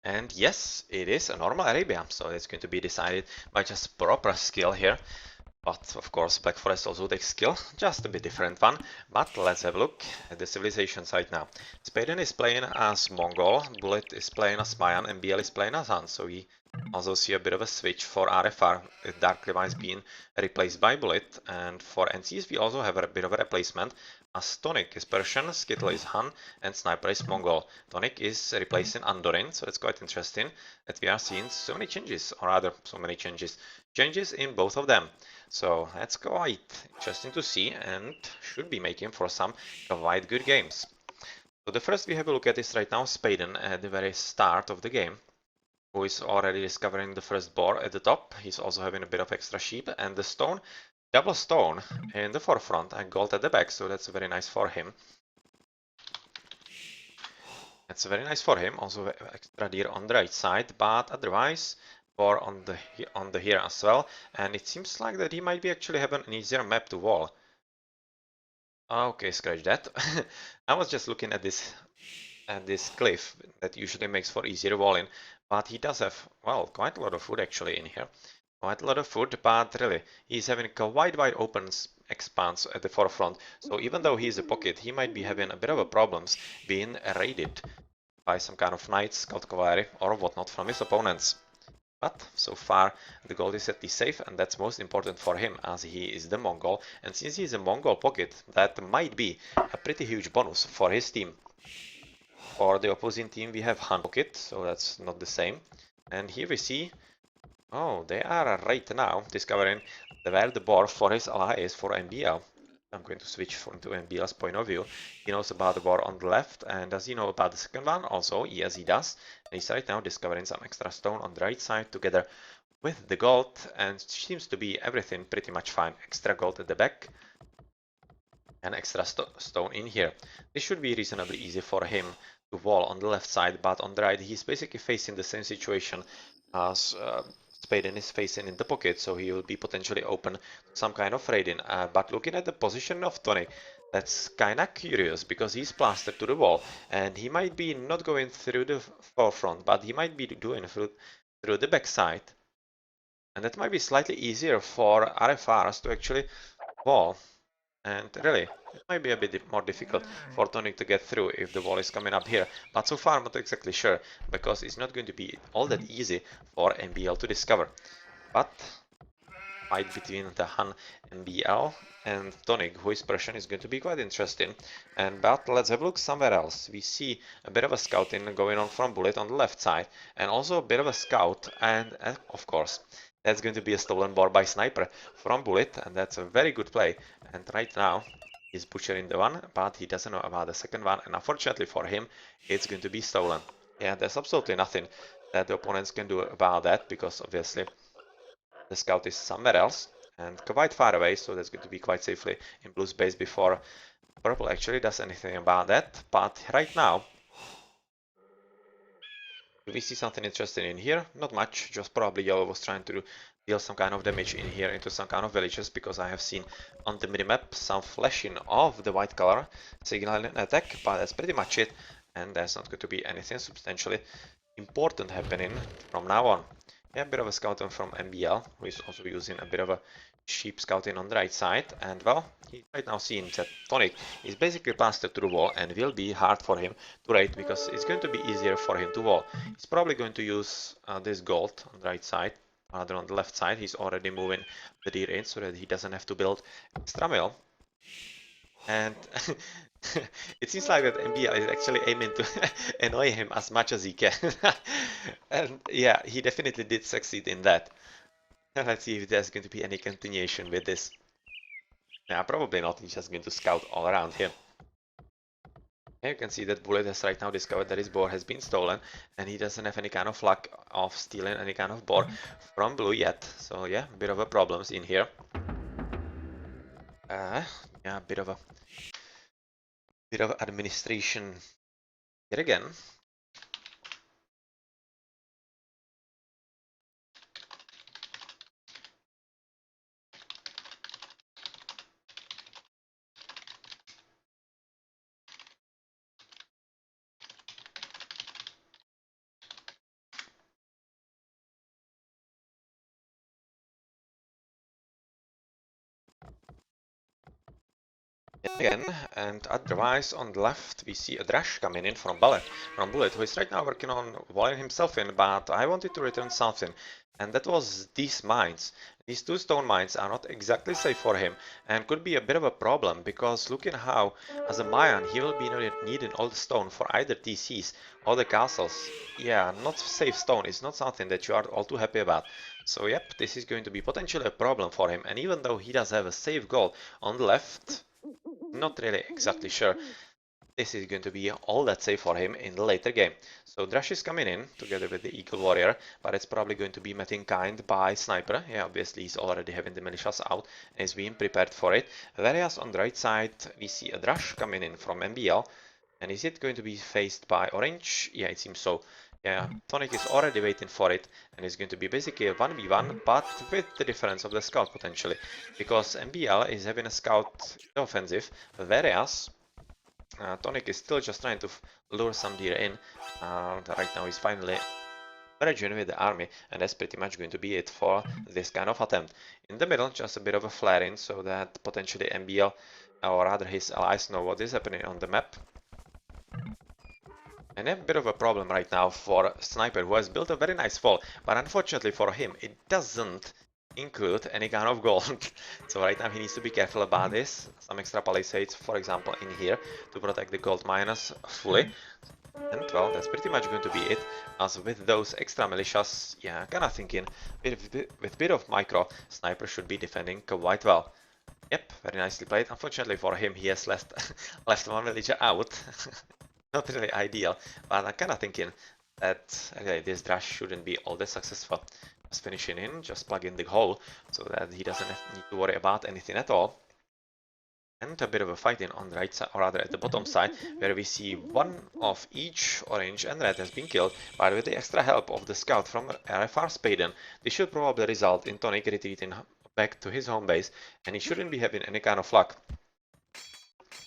And yes, it is a normal Arabia, so it's going to be decided by just proper skill here. But of course, Black Forest also takes skill, just a bit different one. But let's have a look at the civilization side now. Spaden is playing as Mongol, Bullet is playing as Mayan, and BL is playing as Han. So we also see a bit of a switch for RFR, with Dark Levi's being replaced by Bullet. And for NCs, we also have a bit of a replacement, as Tonic is Persian, Skittle is Han, and Sniper is Mongol. Tonic is replacing Andorin, so it's quite interesting that we are seeing so many changes, or rather, so many changes in both of them. So that's quite interesting to see and should be making for some quite good games. So the first we have a look at is right now Spaden at the very start of the game, who is already discovering the first boar at the top. He's also having a bit of extra sheep and the stone, double stone in the forefront and gold at the back, so that's very nice for him. That's very nice for him. Also extra deer on the right side, but otherwise boar on the here as well. And it seems like that he might be actually having an easier map to wall. Okay, scratch that. I was just looking at this cliff that usually makes for easier walling, but he does have, well, quite a lot of food actually in here. Quite a lot of food, but really, he's having a wide open expanse at the forefront. So even though he's a pocket, he might be having a bit of a problems being raided by some kind of knights, scout cavalry, or whatnot from his opponents. But so far the gold is at least safe, and that's most important for him as he is the Mongol, and since he is a Mongol pocket, that might be a pretty huge bonus for his team. For the opposing team we have Han pocket, so that's not the same. And here we see, oh, they are right now discovering where the board for his ally is for MBL. I'm going to switch to MBL's point of view. He knows about the board on the left, and does he know about the second one? Also, yes, he does. And he's right now discovering some extra stone on the right side together with the gold, and seems to be everything pretty much fine. Extra gold at the back and extra stone in here. This should be reasonably easy for him to wall on the left side, but on the right he's basically facing the same situation as Spaden is facing in the pocket, so he will be potentially open to some kind of raiding. But looking at the position of Tony, that's kinda curious because he's plastered to the wall and he might be not going through the forefront, but he might be doing through the backside. And that might be slightly easier for RFRs to actually wall. And really, it might be a bit more difficult for Tonic to get through if the wall is coming up here. But so far I'm not exactly sure, because it's not going to be all that easy for MBL to discover. But fight between the Han MBL and Tonic, who is Persian, is going to be quite interesting. But let's have a look somewhere else. We see a bit of a scouting going on from Bullet on the left side, and also a bit of a scout, and of course, that's going to be a stolen boar by Sniper from Bullet, and that's a very good play. And right now, he's butchering the one, but he doesn't know about the second one, and unfortunately for him, it's going to be stolen. Yeah, there's absolutely nothing that the opponents can do about that, because obviously the scout is somewhere else and quite far away, so that's going to be quite safely in blue's base before purple actually does anything about that. But right now, do we see something interesting in here? Not much, just probably yellow was trying to deal some kind of damage in here into some kind of villages, because I have seen on the minimap some flashing of the white color signaling an attack, but that's pretty much it, and there's not going to be anything substantially important happening from now on. Yeah, a bit of a scouting from MBL, who is also using a bit of a sheep scouting on the right side, and well, he right now seems that Tonic is basically plastered to the wall and will be hard for him to raid, because it's going to be easier for him to wall. He's probably going to use this gold on the right side, rather on the left side. He's already moving the deer in so that he doesn't have to build extra mill. And it seems like that MBL is actually aiming to annoy him as much as he can. And yeah, he definitely did succeed in that. Let's see if there's going to be any continuation with this. Yeah, probably not. He's just going to scout all around here. Here you can see that Bullet has right now discovered that his boar has been stolen, and he doesn't have any kind of luck of stealing any kind of boar from blue yet. So yeah, a bit of a problems in here. Yeah, a bit of administration here again. again, and otherwise on the left we see a dash coming in from Bullet, who is right now working on walling himself in, but I wanted to return something, and that was these mines. These two stone mines are not exactly safe for him, and could be a bit of a problem, because looking how, as a Mayan, he will be needing all the stone for either TCs or the castles. Yeah, not safe stone is not something that you are all too happy about. So yep, this is going to be potentially a problem for him, and even though he does have a safe goal on the left, not really exactly sure this is going to be all that safe for him in the later game. So Drash is coming in together with the Eagle Warrior, but it's probably going to be met in kind by Sniper. Yeah, obviously he's already having the militias out and is being prepared for it. Whereas on the right side we see a Drash coming in from MBL. And is it going to be faced by Orange? Yeah, it seems so. Yeah, Tonic is already waiting for it, and it's going to be basically a 1v1, but with the difference of the scout potentially, because MBL is having a scout offensive, whereas Tonic is still just trying to lure some deer in. Right now he's finally merging with the army, and that's pretty much going to be it for this kind of attempt. In the middle, just a bit of a flare-in, so that potentially MBL, or rather his allies, know what is happening on the map. And a bit of a problem right now for Sniper, who has built a very nice wall, but unfortunately for him, it doesn't include any kind of gold. So right now he needs to be careful about this. Some extra palisades, for example, in here to protect the gold miners fully. And well, that's pretty much going to be it. As with those extra militias, yeah, kinda thinking with bit of micro, Sniper should be defending quite well. Yep, very nicely played. Unfortunately for him, he has left one villager out. Not really ideal, but I'm kinda thinking that okay, this dash shouldn't be all that successful. Just finishing in, just plug in the hole so that he doesn't need to worry about anything at all. And a bit of a fighting on the right side, or rather at the bottom side, where we see one of each orange and red has been killed, but with the extra help of the scout from RFR Spaden, this should probably result in Tonic retreating back to his home base, and he shouldn't be having any kind of luck.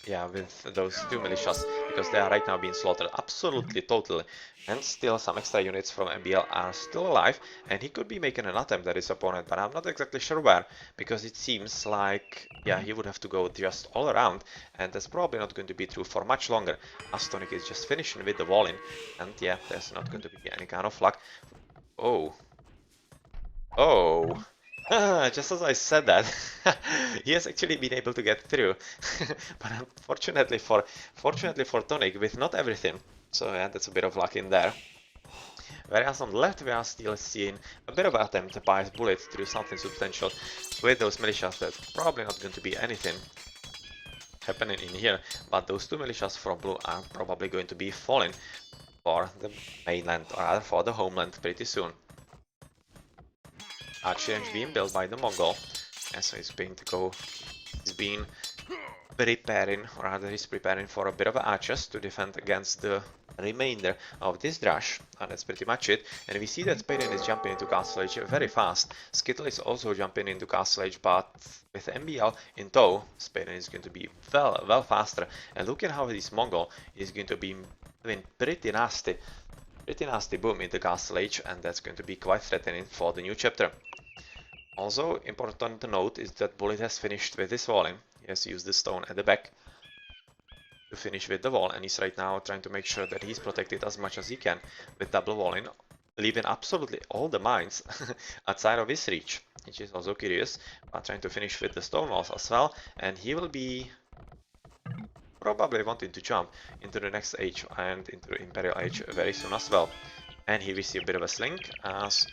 Yeah, with those two militias, because they are right now being slaughtered absolutely totally, and still some extra units from MBL are still alive, and he could be making an attempt at his opponent, but I'm not exactly sure where, because it seems like, yeah, he would have to go just all around, and that's probably not going to be true for much longer, as Tonic is just finishing with the wall in, and yeah, there's not going to be any kind of luck. Oh. Oh. Just as I said that, he has actually been able to get through, but fortunately for Tonic, with not everything. So yeah, that's a bit of luck in there. Whereas on the left, we are still seeing a bit of an attempt by Bullet to do something substantial with those militias. That's probably not going to be anything happening in here, but those two militias from Blue are probably going to be falling for the mainland, or rather for the homeland pretty soon. Archrange being built by the Mongol, and so he's going to go, he's been preparing, or rather he's preparing for a bit of archers to defend against the remainder of this dash, and that's pretty much it. And we see that Spaden is jumping into Castle Age very fast. Skittle is also jumping into Castle Age, but with MBL in tow, Spaden is going to be well faster. And look at how this Mongol is going to be doing pretty nasty boom into Castle Age, and that's going to be quite threatening for the new chapter. Also, important to note is that Bullet has finished with his walling. He has used the stone at the back to finish with the wall, and he's right now trying to make sure that he's protected as much as he can with double walling, leaving absolutely all the mines outside of his reach, which is also curious, but trying to finish with the stone walls as well, and he will be probably wanting to jump into the next age and into the Imperial Age very soon as well. And here we see a bit of a slink as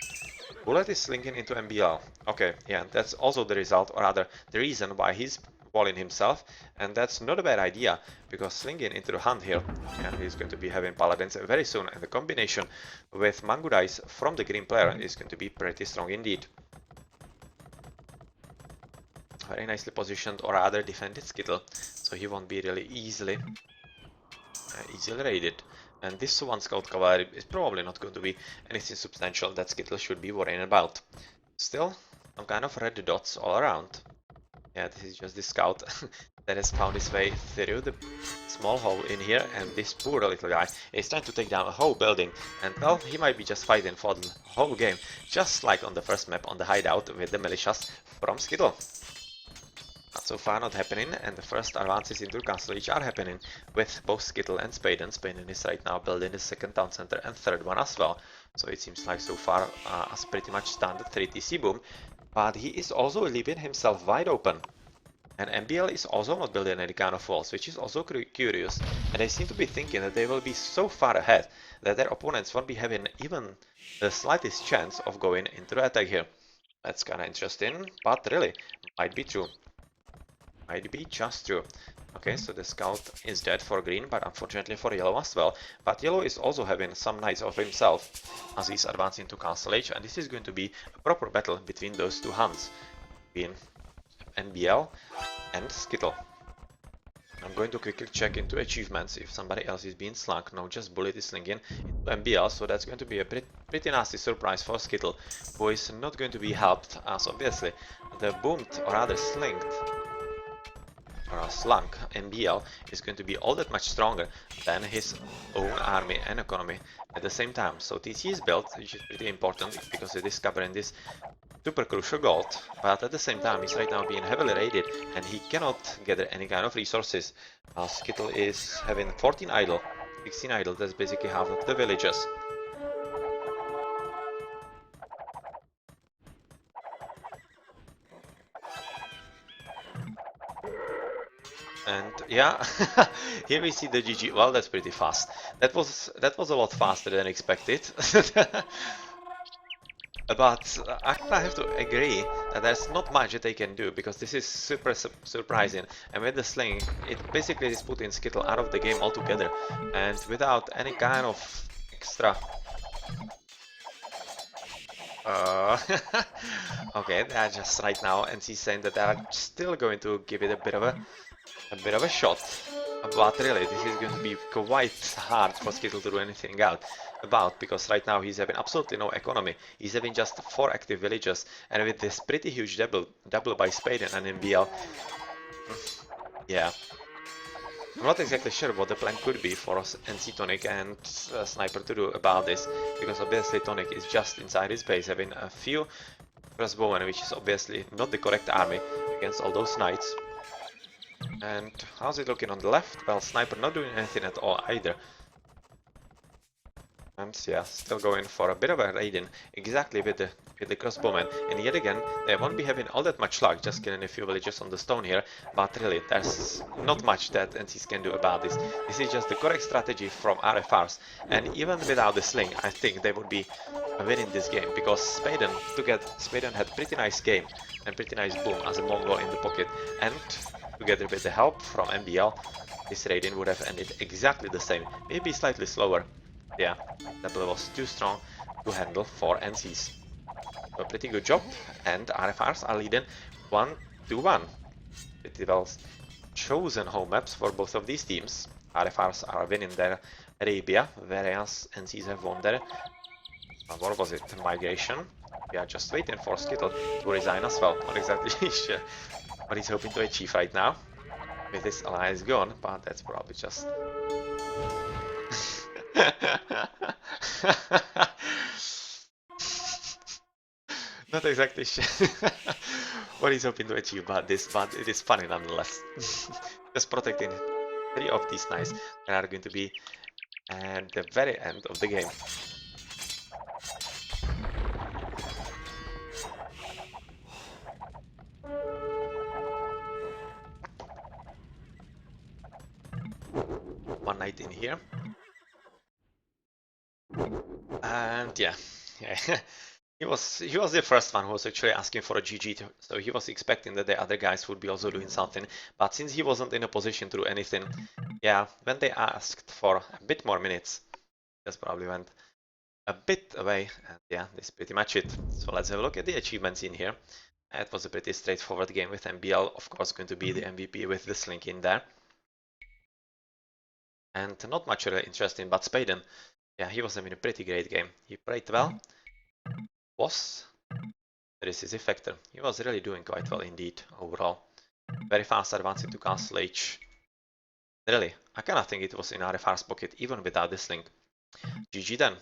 Bullet is slinking into MBL. Okay, yeah, that's also the result, or rather the reason why he's walling himself, and that's not a bad idea, because slinging into the hunt here, and he's going to be having paladins very soon, and the combination with Mangudais from the green player is going to be pretty strong indeed. Very nicely positioned, or rather defended Skittle, so he won't be really easily raided. And this one scout cavalry is probably not going to be anything substantial that Skittle should be worrying about. Still, some kind of red dots all around. Yeah, this is just the scout that has found his way through the small hole in here, and this poor little guy is trying to take down a whole building, and well, he might be just fighting for the whole game, just like on the first map on the hideout with the militias from Skittle. so far not happening, and the first advances into Castle Age are happening with both Skittle and Spaden. Spaden is right now building the second town center and third one as well. So it seems like so far as pretty much standard 3 TC boom, but he is also leaving himself wide open. And MBL is also not building any kind of walls, which is also curious. And they seem to be thinking that they will be so far ahead that their opponents won't be having even the slightest chance of going into the attack here. That's kind of interesting, but really, might be true. Might be just true. Okay, so the scout is dead for green, but unfortunately for yellow as well. But yellow is also having some knights of himself as he's advancing to Castle Age, and this is going to be a proper battle between those two hands, between NBL and Skittle. I'm going to quickly check into achievements if somebody else is being slung. No, just Bullet is slinging into MBL, so that's going to be a pretty nasty surprise for Skittle, who is not going to be helped, as obviously the boomed or rather slinged or a slunk MBL is going to be all that much stronger than his own army and economy at the same time. So TC is built, which is pretty important because it is covering this super crucial gold, but at the same time he's right now being heavily raided and he cannot gather any kind of resources. Skittle is having 14 idle, 16 idle, that's basically half of the villagers. And yeah, here we see the GG. Well, that's pretty fast. That was a lot faster than expected. But I have to agree that there's not much that they can do because this is super surprising. And with the sling, it basically is putting Skittle out of the game altogether, and without any kind of extra. Okay, they are just right now, and she's saying that they are still going to give it a bit of a shot. But really, this is going to be quite hard for Skittle to do anything about, because right now he's having absolutely no economy. He's having just 4 active villagers, and with this pretty huge double by Spaden and NBL, yeah. I'm not exactly sure what the plan could be for NC Tonic and Sniper to do about this, because obviously Tonic is just inside his base having a few crossbowmen, which is obviously not the correct army against all those knights. And how's it looking on the left? Well, Sniper not doing anything at all either. And yeah, still going for a bit of a raiding, exactly with the crossbowmen. And yet again, they won't be having all that much luck, just killing a few villagers on the stone here. But really, there's not much that NCs can do about this. This is just the correct strategy from RFRs. And even without the sling, I think they would be winning this game, because Spaden had pretty nice game and pretty nice boom as a Mongol in the pocket. And together with the help from MBL, this raiding would have ended exactly the same, maybe slightly slower. Yeah, that battle was too strong to handle for NCs. So a pretty good job, and RFRs are leading 1-1. Pretty well chosen home maps for both of these teams. RFRs are winning their Arabia, whereas NCs have won their, what was it, Migration. We are just waiting for Skittle to resign as well. Not exactly sure what he's hoping to achieve right now with this alliance gone, but that's probably just not exactly sure what he's hoping to achieve about this, but it is funny nonetheless. Just protecting 3 of these knights that are going to be at the very end of the game. One knight in here. And yeah. He was the first one who was actually asking for a GG, so he was expecting that the other guys would be also doing something. But since he wasn't in a position to do anything, yeah, when they asked for a bit more minutes, just probably went a bit away, and yeah, that's pretty much it. So let's have a look at the achievements in here. It was a pretty straightforward game with MBL, of course, going to be the MVP with the slink in there. And not much really interesting, but Spaden, yeah, he was having a pretty great game. He played well, was a decisive factor. He was really doing quite well indeed, overall. Very fast advancing to Castle Age. Really, I kinda think it was in RFR's pocket even without this link. GG then.